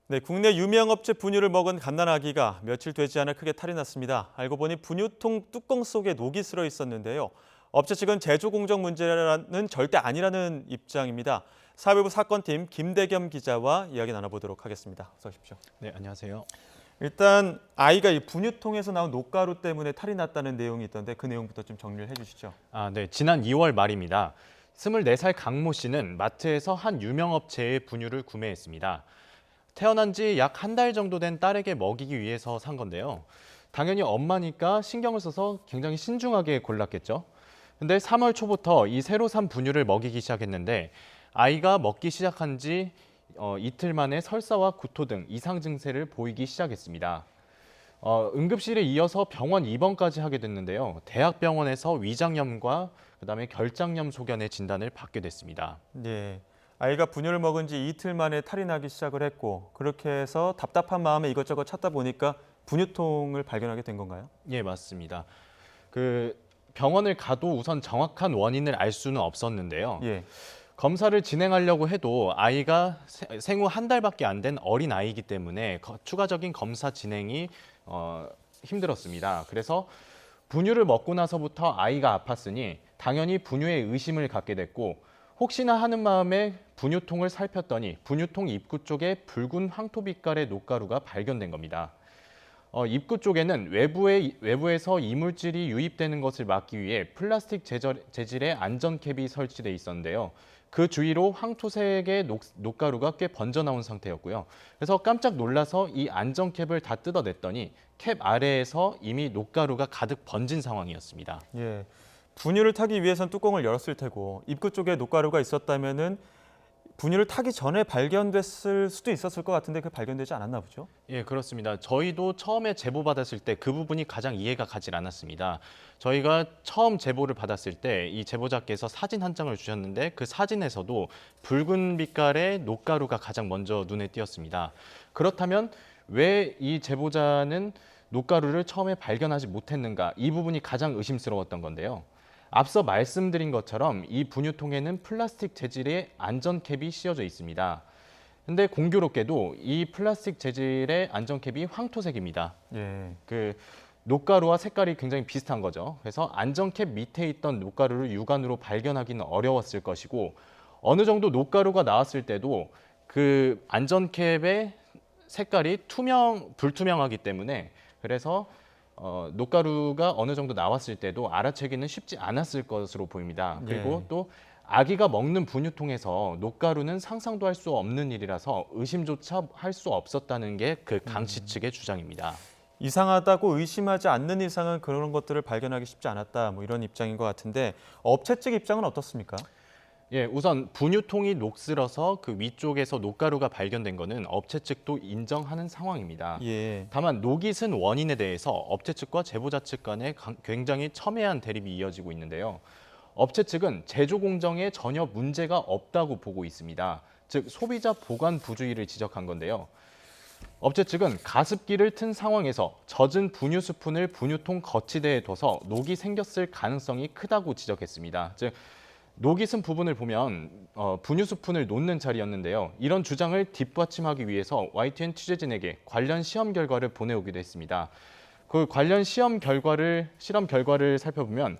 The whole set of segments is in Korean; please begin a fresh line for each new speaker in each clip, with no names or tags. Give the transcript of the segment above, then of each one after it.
네, 국내 유명 업체 분유를 먹은 갓난아기가 며칠 되지 않아 크게 탈이 났습니다. 알고 보니 분유통 뚜껑 속에 녹이 슬어 있었는데요. 업체 측은 제조 공정 문제는 절대 아니라는 입장입니다. 사회부 사건팀 김대겸 기자와 이야기 나눠보도록 하겠습니다. 어서 오십시오.
네, 안녕하세요.
일단 아이가 이 분유통에서 나온 녹가루 때문에 탈이 났다는 내용이 있던데 그 내용부터 좀 정리를 해주시죠.
네, 지난 2월 말입니다. 24살 강모 씨는 마트에서 한 유명 업체의 분유를 구매했습니다. 태어난 지 약 한 달 정도 된 딸에게 먹이기 위해서 산 건데요. 당연히 엄마니까 신경을 써서 굉장히 신중하게 골랐겠죠. 근데 3월 초부터 이 새로 산 분유를 먹이기 시작했는데 아이가 먹기 시작한 지 이틀 만에 설사와 구토 등 이상 증세를 보이기 시작했습니다. 응급실에 이어서 병원 입원까지 하게 됐는데요. 대학병원에서 위장염과 그다음에 결장염 소견의 진단을 받게 됐습니다.
네, 아이가 분유를 먹은 지 이틀 만에 탈이 나기 시작을 했고 그렇게 해서 답답한 마음에 이것저것 찾다 보니까 분유통을 발견하게 된 건가요?
예, 맞습니다. 그 병원을 가도 우선 정확한 원인을 알 수는 없었는데요.
예.
검사를 진행하려고 해도 아이가 생후 한 달밖에 안 된 어린 아이이기 때문에 추가적인 검사 진행이 힘들었습니다. 그래서 분유를 먹고 나서부터 아이가 아팠으니 당연히 분유에 의심을 갖게 됐고 혹시나 하는 마음에 분유통을 살폈더니 분유통 입구 쪽에 붉은 황토 빛깔의 녹가루가 발견된 겁니다. 입구 쪽에는 외부에서 이물질이 유입되는 것을 막기 위해 플라스틱 재질의 안전캡이 설치돼 있었는데요. 그 주위로 황토색의 녹가루가 꽤 번져 나온 상태였고요. 그래서 깜짝 놀라서 이 안전캡을 다 뜯어냈더니 캡 아래에서 이미 녹가루가 가득 번진 상황이었습니다.
예. 분유를 타기 위해선 뚜껑을 열었을 테고 입구 쪽에 녹가루가 있었다면은 분유를 타기 전에 발견됐을 수도 있었을 것 같은데 그 발견되지 않았나 보죠?
예, 그렇습니다. 저희도 처음에 제보 받았을 때 그 부분이 가장 이해가 가질 않았습니다. 저희가 처음 제보를 받았을 때 이 제보자께서 사진 한 장을 주셨는데 그 사진에서도 붉은 빛깔의 녹가루가 가장 먼저 눈에 띄었습니다. 그렇다면 왜 이 제보자는 녹가루를 처음에 발견하지 못했는가? 이 부분이 가장 의심스러웠던 건데요. 앞서 말씀드린 것처럼 이 분유통에는 플라스틱 재질의 안전캡이 씌워져 있습니다. 근데 공교롭게도 이 플라스틱 재질의 안전캡이 황토색입니다.
예.
그 녹가루와 색깔이 굉장히 비슷한 거죠. 그래서 안전캡 밑에 있던 녹가루를 육안으로 발견하기는 어려웠을 것이고 어느 정도 녹가루가 나왔을 때도 그 안전캡의 색깔이 불투명하기 때문에 그래서 녹가루가 어느 정도 나왔을 때도 알아채기는 쉽지 않았을 것으로 보입니다. 그리고
예.
또 아기가 먹는 분유통에서 녹가루는 상상도 할 수 없는 일이라서 의심조차 할 수 없었다는 게 그 강씨 측의 주장입니다.
이상하다고 의심하지 않는 이상은 그런 것들을 발견하기 쉽지 않았다. 뭐 이런 입장인 것 같은데 업체 측 입장은 어떻습니까?
예, 우선 분유통이 녹슬어서 그 위쪽에서 녹가루가 발견된 거는 업체 측도 인정하는 상황입니다.
예.
다만 녹이 쓴 원인에 대해서 업체 측과 제보자 측 간에 굉장히 첨예한 대립이 이어지고 있는데요. 업체 측은 제조 공정에 전혀 문제가 없다고 보고 있습니다. 즉 소비자 보관 부주의를 지적한 건데요. 업체 측은 가습기를 튼 상황에서 젖은 분유 스푼을 분유통 거치대에 둬서 녹이 생겼을 가능성이 크다고 지적했습니다. 즉 녹이 쓴 부분을 보면 분유 스푼을 놓는 자리였는데요. 이런 주장을 뒷받침하기 위해서 YTN 취재진에게 관련 시험 결과를 보내오기도 했습니다. 그 관련 실험 결과를 살펴보면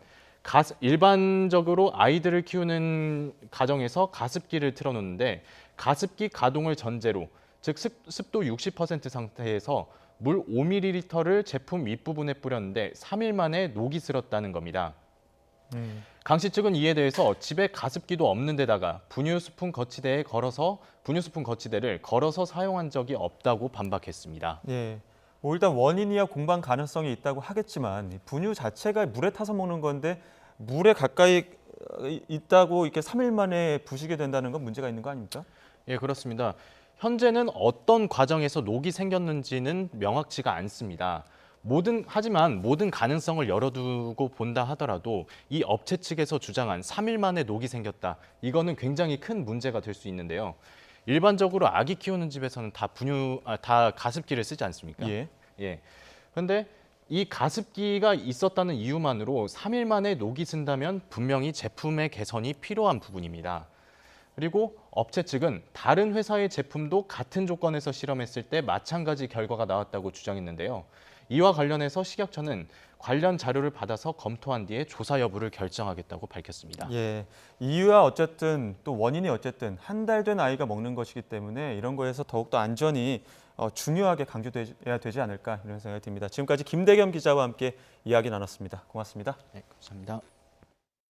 일반적으로 아이들을 키우는 가정에서 가습기를 틀어놓는데 가습기 가동을 전제로 즉 습도 60% 상태에서 물 5ml를 제품 윗부분에 뿌렸는데 3일 만에 녹이 슬었다는 겁니다. 강씨 측은 이에 대해서 집에 가습기도 없는 데다가 분유 스푼 거치대를 걸어서 사용한 적이 없다고 반박했습니다.
예. 뭐 일단 원인이야 공방 가능성이 있다고 하겠지만 분유 자체가 물에 타서 먹는 건데 물에 가까이 있다고 이렇게 3일 만에 부시게 된다는 건 문제가 있는 거 아닙니까?
예, 그렇습니다. 현재는 어떤 과정에서 녹이 생겼는지는 명확치가 않습니다. 하지만 모든 가능성을 열어두고 본다 하더라도 이 업체 측에서 주장한 3일 만에 녹이 생겼다. 이거는 굉장히 큰 문제가 될 수 있는데요. 일반적으로 아기 키우는 집에서는 다 가습기를 쓰지 않습니까?
예.
예. 그런데 이 가습기가 있었다는 이유만으로 3일 만에 녹이 쓴다면 분명히 제품의 개선이 필요한 부분입니다. 그리고 업체 측은 다른 회사의 제품도 같은 조건에서 실험했을 때 마찬가지 결과가 나왔다고 주장했는데요. 이와 관련해서 식약처는 관련 자료를 받아서 검토한 뒤에 조사 여부를 결정하겠다고 밝혔습니다.
예, 이유야 어쨌든 또 원인이 어쨌든 한 달 된 아이가 먹는 것이기 때문에 이런 거에서 더욱더 안전이 중요하게 강조돼야 되지 않을까 이런 생각이 듭니다. 지금까지 김대겸 기자와 함께 이야기 나눴습니다. 고맙습니다.
네, 감사합니다.